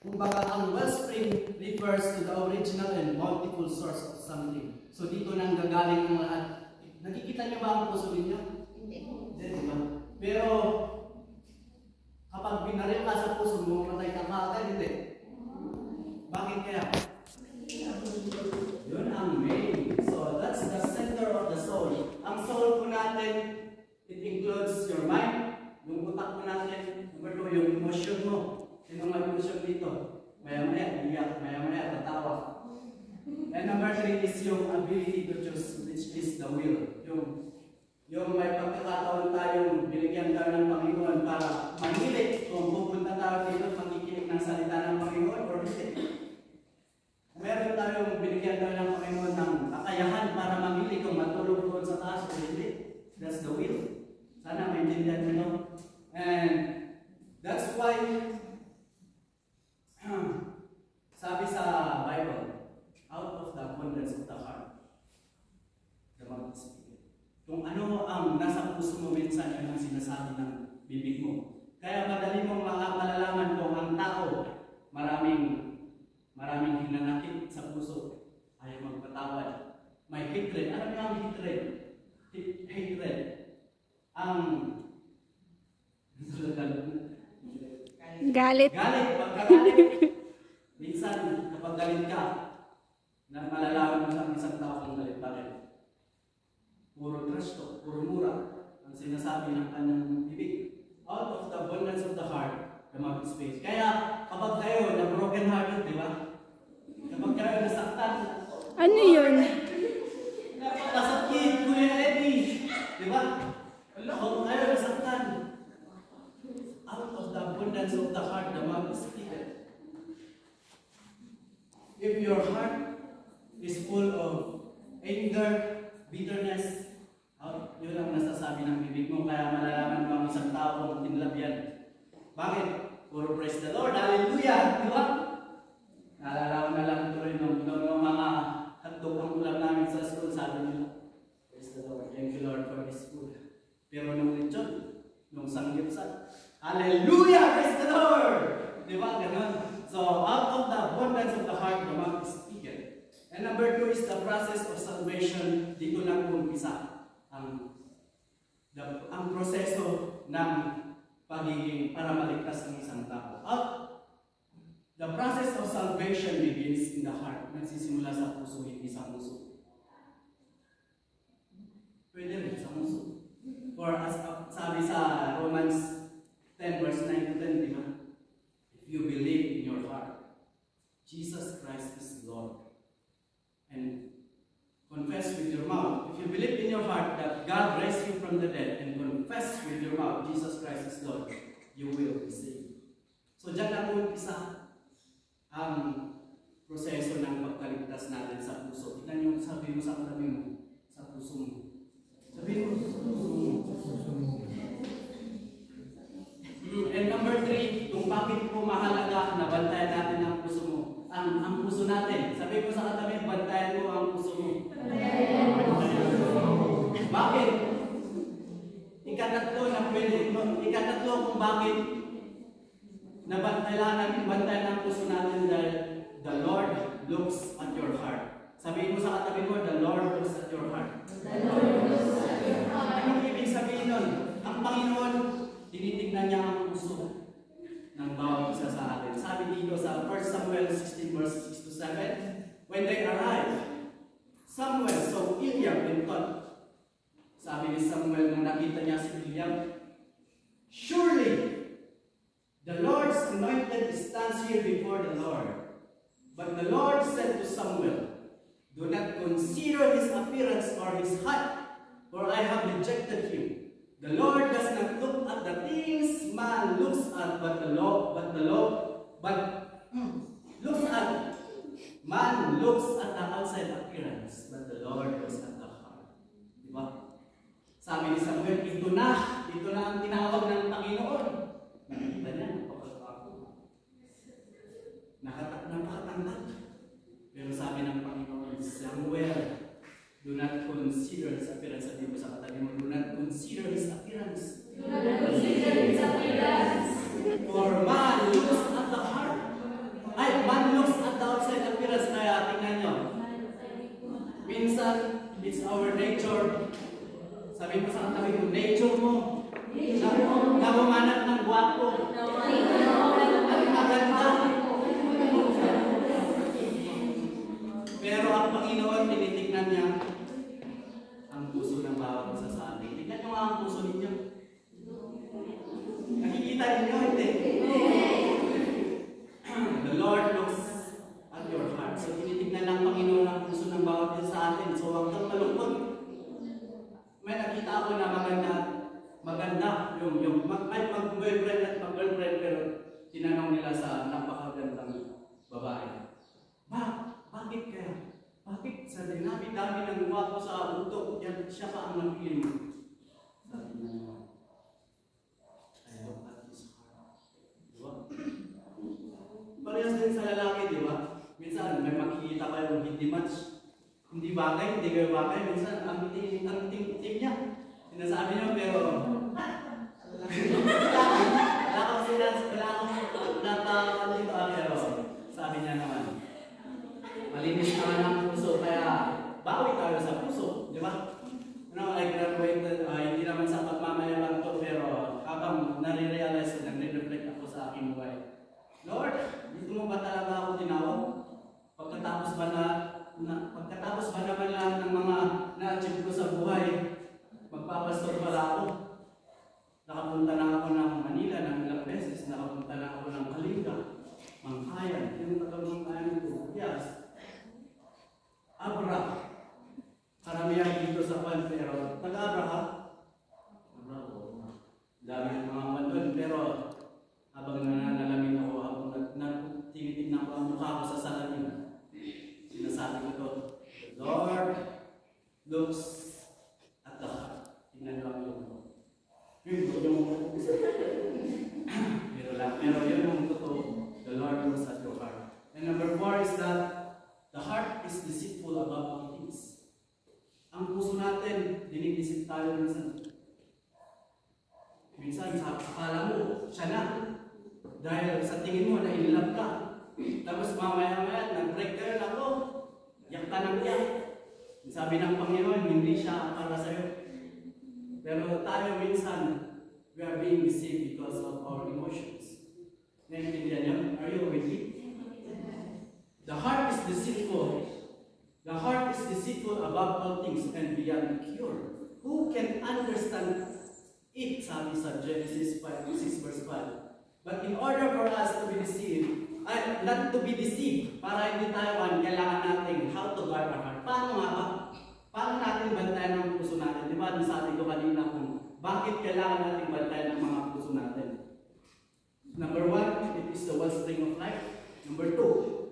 Kumbaga, ang wellspring refers to the original and multiple source of something. So dito nang gagaling ang lahat. Nakikita niyo ba ang puso ninyo? Hindi. Hindi, diba? Pero kapag binaril ka sa puso mo, matay ka kaagad, hindi. Bakit kaya? Yun ang main. So that's the center of the soul. Ang soul po natin, it includes your mind, yung utak po natin, number 2, yung emotion mo. Sino may emotion dito? Maya-maya, iyak, maya-maya, tatawa. And number 3 is yung ability to choose, which is the will. Yung may pagkakataon tayong binigyan tayo ng Panginoon para mangilit kung pupunta tayo dito, makikinig ng salita ng Panginoon or hindi. Meron tayong binigyan tayo ng Panginoon ng kakayahan para mamili kung matulog doon sa taas o hindi. That's the will. Sana maintindihan nyo. And that's why sabi sa Bible, out of the abundance of the heart, the mouth speaks. Kung ano ang nasa puso mo, minsan yun ang sinasabi ng bibig mo. Kaya madali mong malalaman kung ang tao maraming hinanakit sa puso, ayaw magpatawad. May hatred. Alam niyo ang hatred? Hatred. Galit. Pagkagalit. Minsan, kapag galit ka, na malalaman mo sa isang tao kung galit. Bakit? Puro trash talk, puro mura ang sinasabi ng kanyang bibig. Out of the abundance of the heart, the mouth speaks. Kaya, kapag kayo na broken hearted, di ba? Kapag kayo nasaktan, Ano yun? napakasakit, Kuya Eddie. Di ba? Kapag kayo nasaktan, out of the abundance of the heart, the mouth speaks. If your heart is full of anger, bitterness, yun ang nasasabi ng bibig mo, kaya malalaman mo ang isang tao kung tinlab yan. Bakit? Puro praise the Lord, hallelujah, di ba? Naalala ko na lang tuloy nung mga hotdog ang ulam namin sa school, sabi nila, praise the Lord, thank you Lord for this food. Pero nung lechon, nung sanggipsat, hallelujah, praise the Lord! Di ba? Ganon. So, out of the abundance of the heart, the mouth is speaking. And number 2 is the process of salvation. Dito na umpisa ang proseso ng pagiging para maligtas ng isang tao. The process of salvation begins in the heart. Nagsisimula sa puso, hindi sa puso. Pwede rin sa puso. Or as sabi sa Romans 10 verse 9 to 10, di ba? If you believe in your heart, Jesus Christ is Lord, and confess with your mouth, if you believe in your heart that God raised you from the dead, and confess with your mouth Jesus Christ is Lord, you will be saved. So dyan na umpisa ang proseso ng pagkaligtas natin sa puso. Tignan nyo, sabi mo sa katabi mo, sa puso mo. Sabi mo, sa puso mo. And number 3, kung bakit po mahalaga na bantayan natin ang puso mo. Ang puso natin. Sabi ko sa katabi, bantayan mo ang puso mo. Bakit? Ikatatlo kung bakit nabantayan natin ang puso natin dahil the Lord looks at your heart. Sabihin mo sa katabi mo, the Lord looks at your heart. The Lord looks at your heart. Anong ibig sabihin nun? Ang Panginoon, tinitignan niya ang puso ng bawat isa sa atin. Sabi dito sa 1 Samuel 16 verse 6 to 7, when they arrived, Samuel saw Eliab and thought, sabi ni Samuel nung nakita niya si Eliab, surely the Lord's anointed stands here before the Lord. But the Lord said to Samuel, do not consider his appearance or his height, for I have rejected him. The Lord does not look at the things man looks at, man looks at the outside appearance, but the Lord looks at the heart. Diba? Sabi ni Samuel, ito na ang tinawag ng Panginoon. Nakita niya, napakatangkad. Pero sabi ng Panginoon, Samuel, do not consider his appearance. Sabi mo sa katabi mo, do not consider his appearance. For man looks at the heart. tinanong nila sa napakagandang babae, bakit kaya? Bakit sa dami-dami ng gwapo sa bundok, yan siya pa ang napili mo? Sabi niya naman, I look at his heart. Diba? Parehas din sa lalaki, di ba? Minsan may makikita kayong hindi match. Hindi bagay, hindi kayo bagay. Minsan ang ting niya. Sinasabi niya, pero pero sabi niya naman, malinis naman ang puso, kaya bawi tayo sa puso, di ba? I graduated, hindi naman sa pagmamayabang to, pero habang nare-realize ko, nagre-reflect ako sa aking buhay. Lord, dito mo ba talaga ako tinawag? Pagkatapos ba naman lahat ng mga na-achieve ko sa buhay, magpapastor pala ako? Nakapunta na ako ng Manila ng ilang beses, nakapunta na ako ng Kalinga, Mangkayan, yung taga-Mangkayan ko, yes. Abra, karamihan dito sa pan, pero taga-Abra ha? Abra ko, dami ng mga mandon, pero habang nananalamin ako, habang tinitignan ko ang mukha ko sa salamin, sinasabi ko to, the Lord looks at the heart. Tingnan lang yung pero yun ang totoo, the Lord looks at your heart. And number 4 is that the heart is deceitful above all things. Ang puso natin, diniisip tayo minsan. Minsan, akala mo, siya na. Dahil sa tingin mo, na-inlove ka. Tapos mamaya-maya, nag-break ka na ako. Yak ka ng yak. Sabi ng Panginoon, hindi siya para sa'yo. Pero tayo minsan, we are being deceived because of our emotions. Naintindihan niyo? Are you with me? The heart is deceitful. The heart is deceitful above all things and beyond cure. Who can understand it? Sabi sa Genesis 6 verse 5. But in order for us to be deceived, not to be deceived, para hindi tayo kailangan natin how to guard our heart. Paano nga ba? Paano natin bantayan ang puso natin? Di ba, nasabi ko kanina kung bakit kailangan natin bantayan ang mga puso natin? Number 1, it is the wellspring of life. Number 2,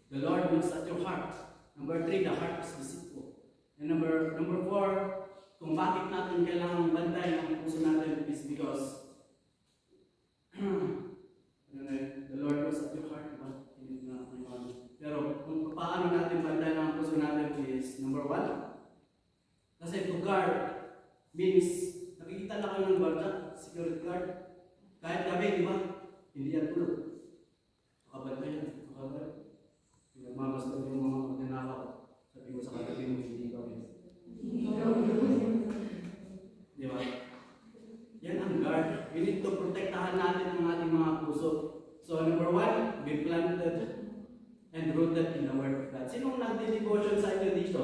the Lord looks at your heart. Number 3, the heart is deceitful. And number 4, kung bakit natin kailangan bantayan ang puso natin is because the Lord looks at your heart. Pero kung paano natin bantayan ang puso natin is number 1. Kasi to guard means nakikita na kayo ng guard, security guard. Kahit gabi, di ba? Hindi yan tulog. Makabantayan, makabantayan. Pinagmamasdan yung mga magnanakaw. Sabi ko sa katabi mo, hindi kami. Di ba? Yan ang guard. We need to protektahan natin ang ating mga puso. So number 1, be planted and rooted in the Word of God. Sinong nagdi-devotion sa inyo dito?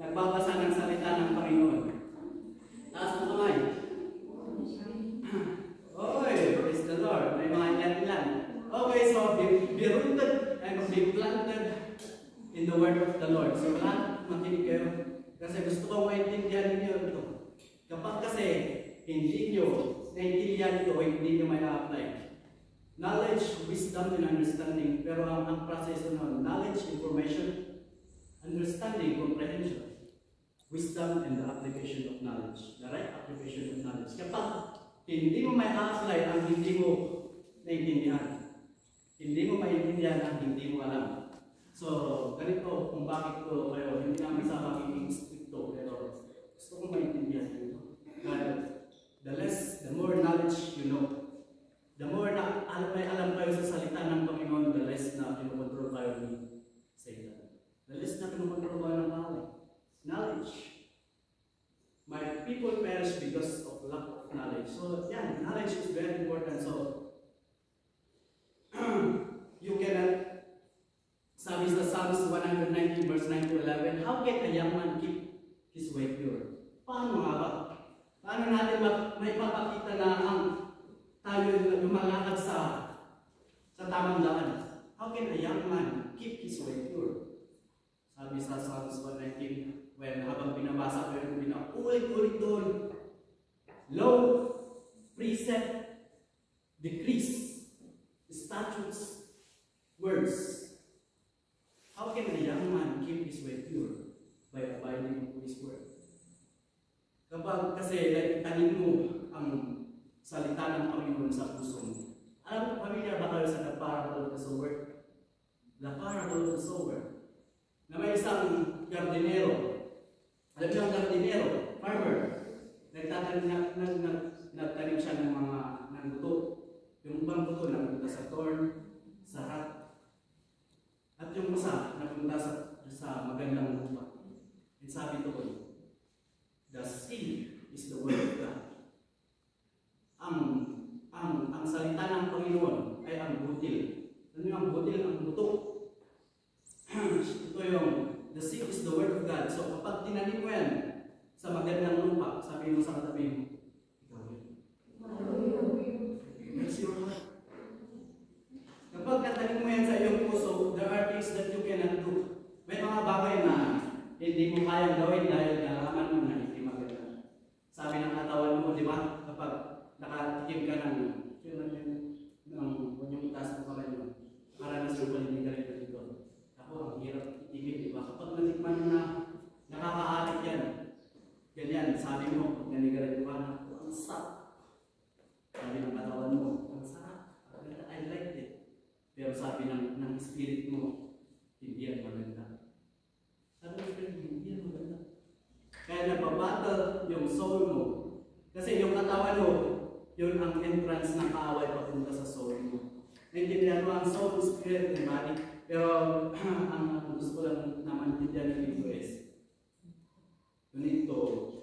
Nagbabasa ng salita ng Panginoon. Taas mo kamay. Oy, praise the Lord. May mga ilan-ilan. Okay, so be rooted and be planted in the Word of the Lord. So lahat makinig kayo. Kasi gusto kong maintindihan ninyo ito. Kapag kasi hindi nyo naintindihan ito, hindi nyo may apply. Knowledge, wisdom, and understanding. Pero ang proseso nun, knowledge, information, understanding, comprehension, wisdom, and the application of knowledge. The right application of knowledge. Kapag hindi mo may apply ang hindi mo naintindihan, hindi mo maintindihan ang hindi mo alam. So, ganito kung bakit ko kayo, hindi namin sa magiging stricto, pero gusto kong maintindihan ito. The more knowledge you know, the more na may alam kayo sa salita ng Panginoon, the less na kinukontrol kayo ni Satan. The less na kinukontrol kayo ng tao. Knowledge. My people perish because of lack of knowledge. So, yeah, knowledge is very important. So, you cannot, sabi sa Psalms 119 verse 9 to 11, how can a young man keep his way pure? Paano nga ba? Paano natin may papakita na ang tayo lumalakad sa tamang daan? How can a young man keep his way pure? Sabi sa Psalms 119, when habang binabasa ko yung pinaulit-ulit doon, law, precept, decrease, statutes, words. How can a young man keep his way pure? By abiding to his word. Kapag kasi tanin mo ang salita ng Panginoon sa puso mo. Alam mo, pamilya ba kayo sa the parable of the sower? The parable of the sower. Na may isang gardinero. Alam niyo ang gardinero, farmer. Nagtanim siya ng mga buto. Yung ibang buto napunta sa thorn, sa hat. At yung isa napunta sa magandang lupa. And sabi doon, the seed is the word of God. Ang salita ng Panginoon ay ang butil. Ano yung ang butil? Ang buto. Ito yung, the seed is the word of God. So kapag tinanim mo yan sa magandang lupa, sabi mo sa katabi mo, ikaw yun. That's your heart. Kapag natanim mo yan sa iyong puso, there are things that you cannot do. May mga bagay na hindi mo kayang gawin dahil nalaman mo na hindi maganda. Sabi ng katawan mo, di ba? Kapag nakatikim ka ng huwag yung itaas ng kamay mo, karanas yung palindigarin ka dito. Ako, ang hirap itigil, di ba? Kapag natikman mo na nakakaalit yan, ganyan, sabi mo, pag nanigarin mo ka, ang sarap. Sabi ng katawan mo, ang sarap. I like it. Pero sabi ng spirit mo, hindi yan maganda. Sabi ng spirit mo, hindi yan maganda. Kaya nababattle yung soul mo. Kasi yung katawan mo, yun ang entrance ng kaaway papunta sa soul mo. Naintindihan mo ang soul, spirit, and body. Pero ang gusto ko lang naman tindihan dito is, you need to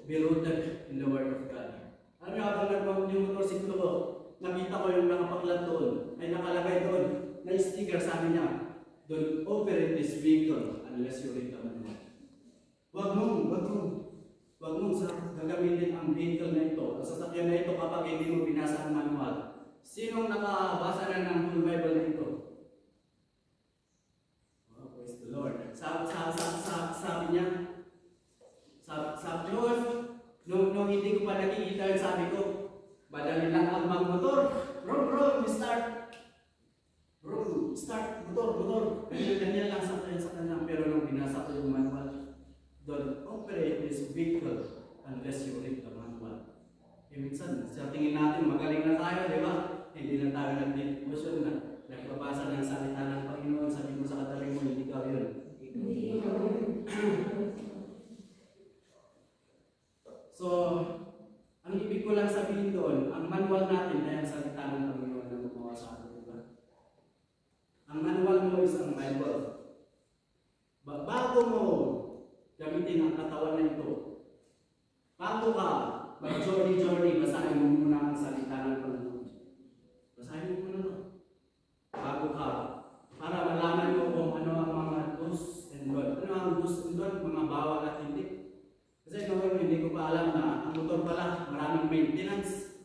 be rooted in the Word of God. Alam niyo, habang nagmamit yung motorsiklo ko, nakita ko yung nakapaklat doon, ay nakalagay doon, na sticker, sabi niya, don't operate this vehicle unless you read the manual. Huwag mong gagamitin ang vehicle na ito, ang sasakyan na ito kapag hindi mo binasa ang manual. Sinong nakabasa na ng whole Bible na ito? Oh, praise the Lord. Sabi niya, sabi nung hindi ko pa nakikita, sabi ko, madali lang ang magmotor. Bro, start, motor. Ganyan lang sa kanya, pero nung binasa ko yung manual, don't operate this vehicle unless you read the manual. Minsan, sa tingin natin, magaling na tayo, di ba? Hindi na tayo nag-devotion na nagbabasa ng salita ng Panginoon, sabi mo sa katabi mo, hindi ka yun. So, ang ibig ko lang sabihin doon, ang manual natin ay ang salita ng Panginoon na gumawa sa atin, di ba? Ang manual mo is ang Bible. Bago mo gamitin ang katawan na ito, bago ka mag-journey, basahin mo muna ang salita ng Panginoon. Basahin mo muna ito. Bago ka, para malaman mo kung ano ang mga do's and don'ts. Ano ang do's and don'ts, mga bawal at hindi. Kasi noon, hindi ko pa alam na ang motor pala, maraming maintenance.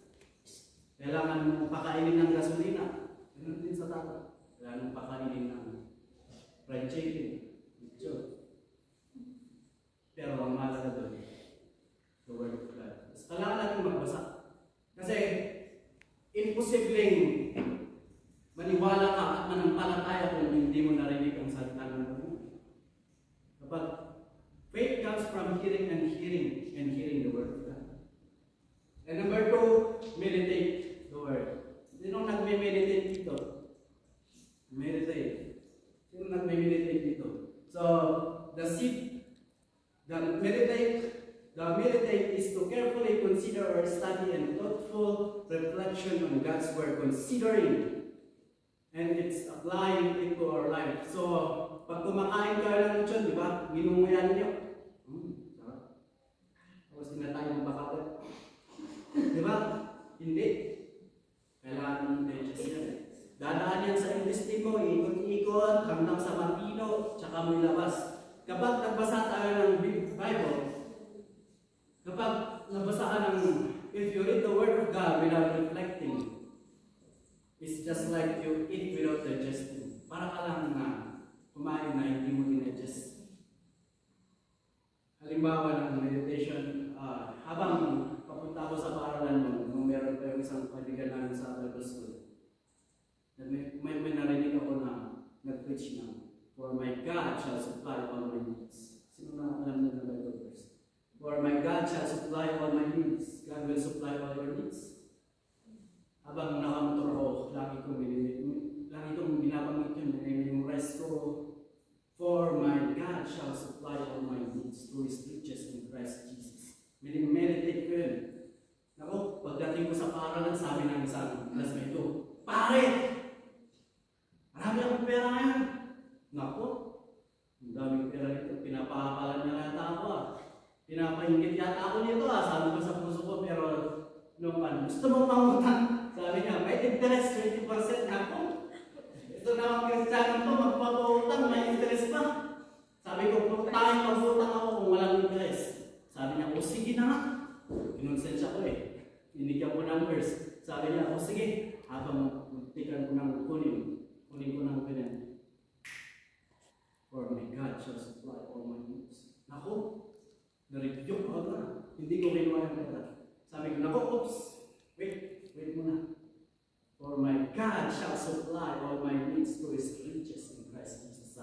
Kailangan mo pakainin ng gasolina. Ganun din sa tao. Kailangan mo pakainin ng fried chicken. Pero ang mahalaga doon, the Word of God. Kailangan natin magbasa. Kasi, imposibleng maniwala ka at manampalataya kung hindi mo narinig ang salita ng Panginoon. Kapag faith comes from hearing and hearing the Word of God. And number 2, meditate the Word. Sino nagme-meditate dito? Meditate. Sino nagme-meditate dito? So, the meditate is to carefully consider or study and thoughtful reflection on God's Word, considering and it's applying it to our life. So, pag kumakain ka ng lechon, di ba? Ginunguyan niyo. Sarap. Tapos tinatay ng bakakot. Di ba? Hindi. Kailangan mong digest yan. Dadaan yan sa intestine mo, ikot-ikot, hanggang sa matino, tsaka mo ilabas. Kapag nagbasa tayo ng Bible, kapag nabasa ka ng, if you read the Word of God without reflecting, it's just like you eat without digesting. Para ka lang na kumain na hindi mo dinigest. Halimbawa ng meditation, habang papunta ako sa paaralan mo, nung meron pa yung isang kaibigan namin sa Bible School, may nag-preach na, for my God shall supply all my needs. Sino na alam na Bible verse? For my God shall supply all my needs. God will supply all your needs. Habang nakamotor ako, lagi kong binabanggit yun, memorize ko, for my God shall supply all my needs through His riches in Christ Jesus. Meditate ko yun. Naku, pagdating ko sa paralan, sabi ng isang classmate ko, pare! Marami akong pera ngayon. Naku, ang daming pera nito. Pinapakapalan niya yata ako ah. Pinapahingit yata ako nito ah. Sabi ko sa puso ko, pero nung gusto mong mangutang? Sabi niya, may interest 20%. Naku, ito na ang Kristiyano to, magpapautang, may interest pa. Sabi ko, pagtahin mag-utang ako kung walang interest. Sabi niya, o sige na nga. Kinonsensya ko eh. Binigyan ko ng verse. Sabi niya, o sige, habang magtikan ko ng kunin ko ng ganyan. For my God shall supply all my needs. Naku, na-review ko na. Hindi ko kinuha yung pera. Sabi ko, naku, oops, wait muna. For my God shall supply all my needs to His riches in Christ Jesus.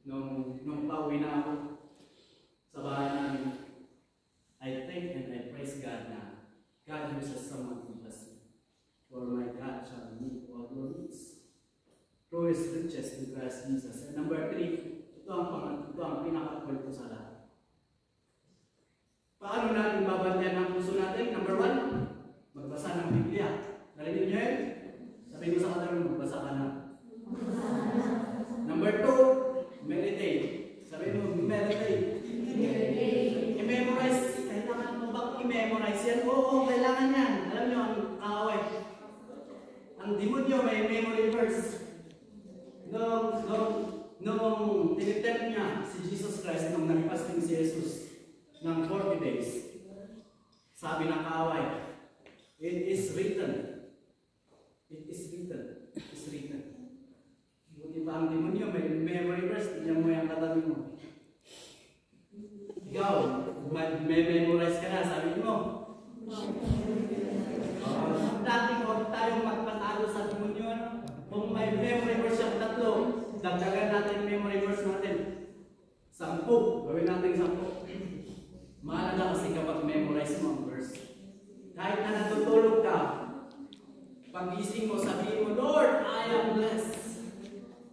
Nung pauwi na ako sa bahay namin, I thank and I praise God na God uses someone to bless me. For my God shall meet all your needs through His riches in Christ Jesus. And number 3, ito ang pinaka-point ko sa lahat. Paano natin babantayan ang puso natin? Number 1, magbasa ng Biblia. Narinig niyo yun? Sabi mo sa katabi, magbasa ka na. Number 2, meditate. Sabi mo, meditate. I-memorize. Kailangan mo bang i-memorize yan? Oo, kailangan yan. Alam niyo, ang kaaway. Ang demonyo may memory verse. Nung tinitempt niya si Jesus Christ, nung nagpasting si Jesus ng 40 days, sabi ng kaaway, it is written. It is written. It is written. Buti pa ang demonyo, may memory verse, tignan mo yung katabi mo. Ikaw, may memorize ka na, sabi mo. Dati huwag tayong magpatalo sa demonyo. Kung may memory verse siyang 3, dagdagan natin memory verse natin. 10, gawin natin 10. Mahalaga kasi kapag memorize mo ang verse. Kahit na natutulog ka, pag-gising mo, sabihin mo, Lord, I am blessed.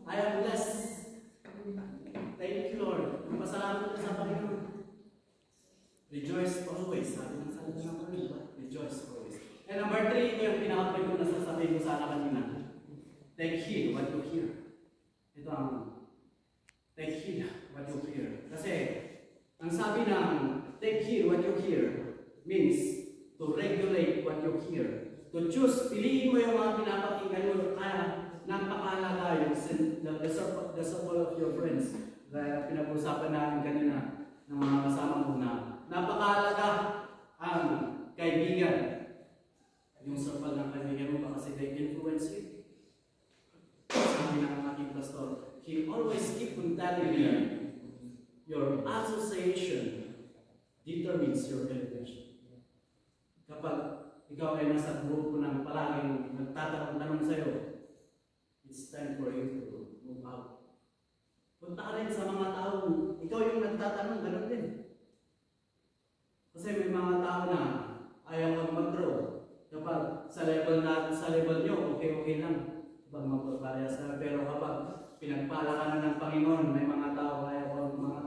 I am blessed. Thank you, Lord. Masalamat ka sa Panginoon. Rejoice always. Sabi ng salita ng Panginoon. Rejoice always. And number 3, ito yung pinaka-point ko na sasabihin ko sana kanina. Take heed what you hear. Ito ang take heed what you hear. Kasi, ang sabi ng take heed what you hear means to regulate what you hear. To choose, piliin mo yung mga pinapakinggan mo. Kaya, napakahalaga yung the circle of your friends. Kaya pinag-usapan namin kanina ng mga kasama mo na napakahalaga ang kaibigan. Yung circle ng kaibigan mo ba kasi they influence you. Sabi ng aking pastor, he always keep on telling me, your association determines your elevation. Kapag ikaw ay nasa grupo ng palaging nagtatanong sa'yo, it's time for you to move out. Punta ka rin sa mga tao, ikaw yung nagtatanong, gano'n din. Kasi may mga tao na ayaw kang mag-grow. Kapag sa level nyo, okay lang. Kapag magpaparehas na, pero kapag pinagpala ka na ng Panginoon, may mga tao ayaw kang mga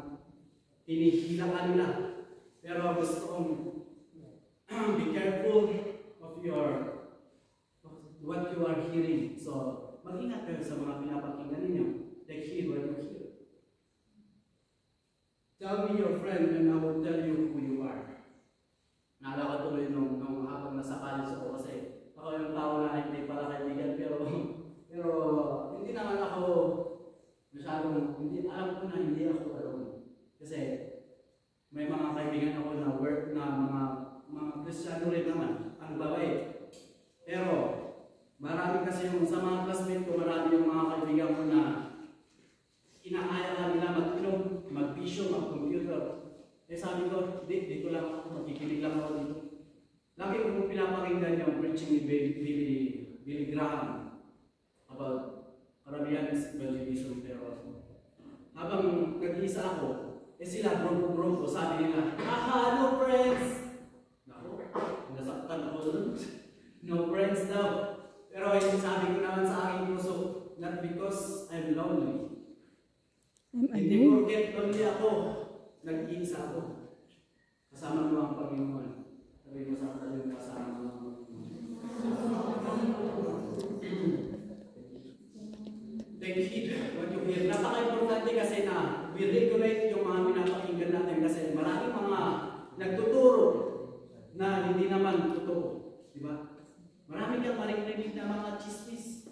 hinihila ka nila. Pero gusto kong be careful of what you are hearing. So, mag-ingat kayo sa mga pinapakinggan ninyo. Take heed what you hear. Tell me your friend and I will tell you who you are. Naalala ko tuloy nung habang nasa college ako kasi ako yung tao na hindi pala kaibigan pero hindi naman ako masyadong, hindi alam ko na hindi ako alone. Kasi may mga kaibigan ako na work na mga Kristiyano rin naman, ang babay. Pero marami kasi yung sa mga classmate ko, marami yung mga kaibigan ko na inaaya ka nila mag-inom, mag-bisyo, mag-computer. Eh sabi ko, dito lang ako, makikinig lang ako dito. Lagi ko kung pinapakinggan yung preaching ni Billy Graham about karamihan friends, evangelism, pero habang nag-isa ako, sila grupo-grupo, sabi nila, no friends! Naku, nasaktan ako doon. No friends daw. Pero sabi ko naman sa aking puso, not because I'm lonely. Hindi porket lonely ako, nag-iisa ako. Kasama mo ang Panginoon. Sabi mo sa akin, kasama mo ang take heed what you hear. Napaka-importante kasi na we regulate yung mga pinapakinggan natin kasi maraming mga nagtuturo na hindi naman totoo. Di ba? Marami kang marinig na mga chismis.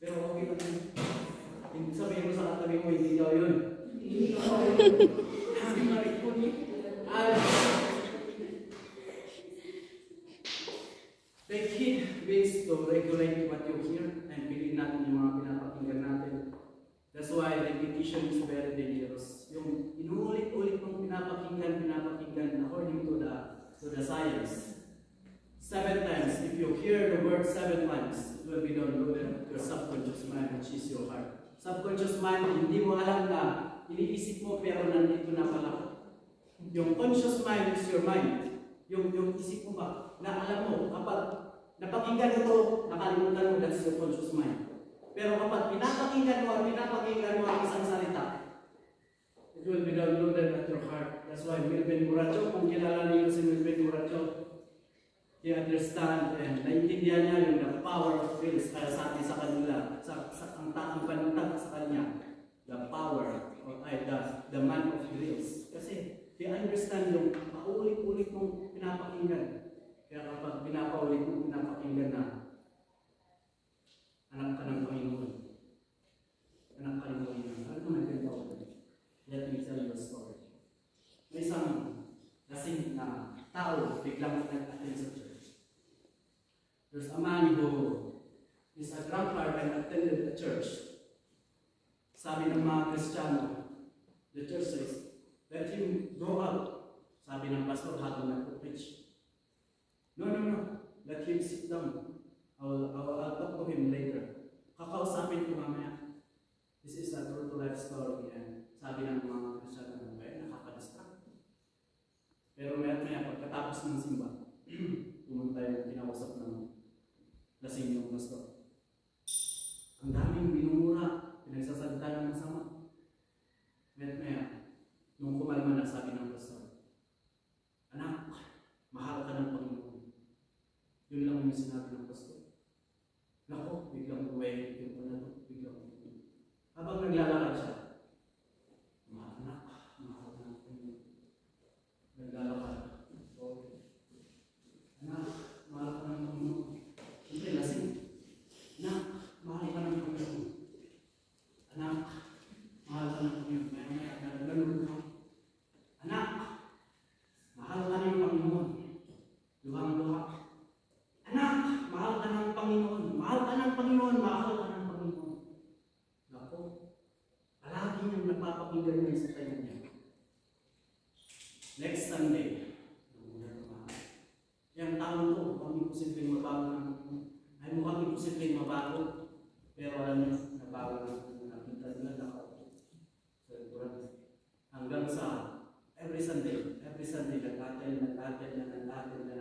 Pero okay lang yun. Sabihin mo sa katabi mo, hindi daw yun. Hindi daw yun. Sabi marinig po niya. Take heed means to regulate what you hear and piliin natin yung mga pinapakinggan natin. That's why repetition is very dangerous. Yung inuulit-ulit mong pinapakinggan according to the science. 7 times. If you hear the word 7 times, it will be downloaded to your subconscious mind, which is your heart. Subconscious mind, hindi mo alam na iniisip mo pero nandito na pala. Yung conscious mind is your mind. Yung isip mo ba, na alam mo, kapag napakinggan mo ito, nakalimutan mo, that's your conscious mind. Pero kapag pinapakinggan mo ang isang salita, it will be downloaded at your heart. That's why Melvin Muracho, kung kilala niyo si Melvin Muracho, he understand and naintindihan niya yung the power of wills kaya sabi sa kanila, ang taang panuntat sa kanya, the power of the man of wills. Kasi he understand yung paulit-ulit mong pinapakinggan. Kaya kapag pinapaulit mong pinapakinggan na, anak ka ng Panginoon. Anak ka ng Panginoon. Ano naman ganda ko? Let me tell you a story. May isang lasing na tao biglang nag-attend sa church. There's a man who is a drunkard and attended the church. Sabi ng mga Kristiyano, the church says, let him go out. Sabi ng pastor habang nag-preach. No. Let him sit down. I'll talk to him later. Kakausapin ko mamaya. This is a true to life story. And sabi ng mga Kristiyano, nakaka-distract. Pero maya pagkatapos ng simba, pumunta yung kinausap ng lasing yung pastor. Ang daming binumura, pinagsasalita ng masama. Maya, nung kumalma na, sabi ng pastor, anak, mahal ka ng Panginoon. Yun lang yung sinabi ng pastor. Nako, biglang buhay yung biglang. Habang naglalakad siya, anak, mahal ka ng Panginoon. Naglalakad. Anak, mahal ka ng Panginoon. Siyempre, lasing. Anak, mahal ka ng Panginoon. Anak, mahal ka ng Panginoon. Anak, mahal ka ng Panginoon. Luhang-luha. Anak, mahal ka ng Panginoon. Mahal ka ng Panginoon. Mahal ka ng Panginoon. Naku, palagi niyang napapakinggan niya sa tayo niya. Next Sunday, yung taon ko, mukhang imposibleng mabago mukhang imposibleng mabago. Pero alam niyo, nabago na nakita nila nakaupo. Hanggang sa every Sunday, nag-attend na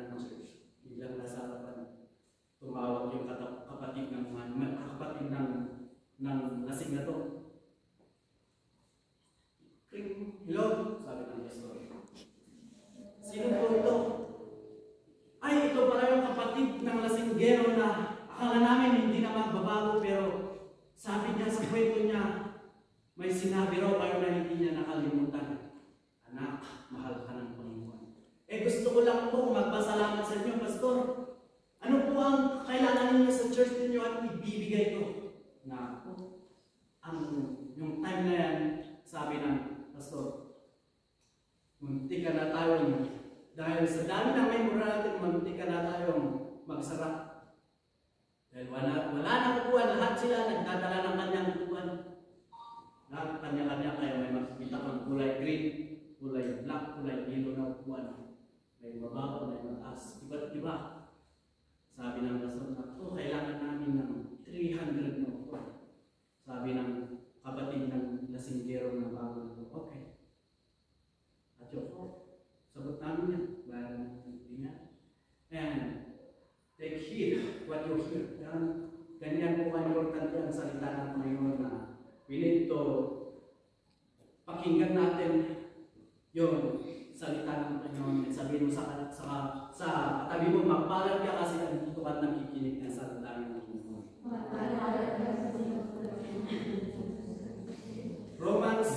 ng church. Biglang nasa harapan, tumawag yung kapatid ng lasing na to. Hello? Sabi ng pastor. Sino po ito? Ay, ito pala yung kapatid ng lasinggero na akala namin hindi na magbabago, pero sabi niya sa kwento niya, may sinabi raw kayo na hindi niya nakalimutan. Anak, mahal ka ng Panginoon. Gusto ko lang po magpasalamat sa inyo, pastor. Ano po ang kailangan ninyo sa church ninyo at ibibigay ko? Na yung time na yan, sabi ng pastor, munti ka na tayong, dahil sa dami ng member natin, munti ka na tayong magsara. Dahil wala na kukuhan, lahat sila nagdadala ng kanyang kukuhan. Lahat kanya-kanya, kaya may makikita kang kulay green, kulay black, kulay yellow na kukuhan. May mababaw, may mataas, iba't iba. Sabi ng pastor na, kailangan namin ng 300 na upuan. Sabi ng kapatid ng lasinggero na bago na to, okay. At yung sagot namin yan. Bayan natin tingnan. And take heed what you hear. Ganyan po ka-importante ang salita ng Panginoon na we need to pakinggan natin yung salita ng Panginoon. At sabihin mo sa katabi mo, magpalad ka kasi andito ka nakikinig ng salita ng Panginoon. Romans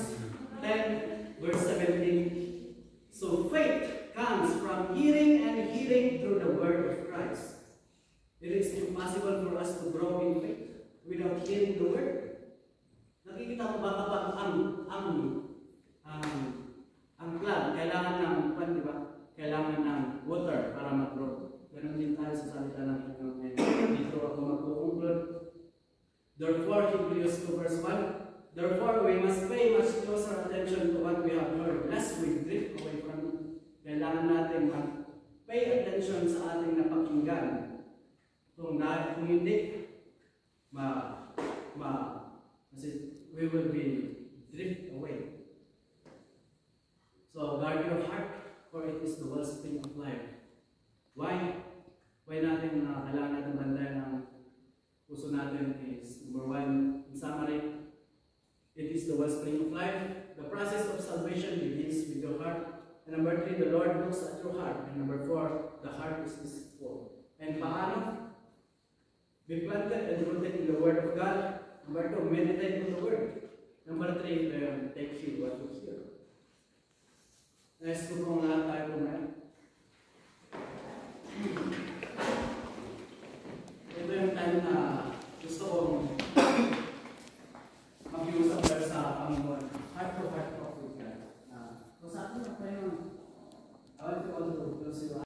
10 verse 17. So faith comes from hearing and hearing through the word of Christ. It is impossible for us to grow in faith without hearing the word. Nakikita mo ba kapag ang plant kailangan ng di ba? Kailangan ng water para mag-grow. Ganun din tayo sa salita ng Panginoon. Dito ako magkukonklud. Therefore, Hebrews 2 verse 1. Therefore, we must pay much closer attention to what we have heard, lest we drift away from it. Kailangan natin mag-pay attention sa ating napakinggan. Kung hindi, kasi we will be drift away. So, guard your heart, for it is the wellspring of life. Why? Why natin kailangan natin bandayan ng puso natin is, number one, in summary, it is the wellspring of life. The process of salvation begins with your heart. And number three, the Lord looks at your heart. And number four, the heart is deceitful. And paano? Be planted and rooted in the Word of God. Number two, meditate on the Word. Number three, take heed what you hear. Nais ko kung lahat tayo kumain.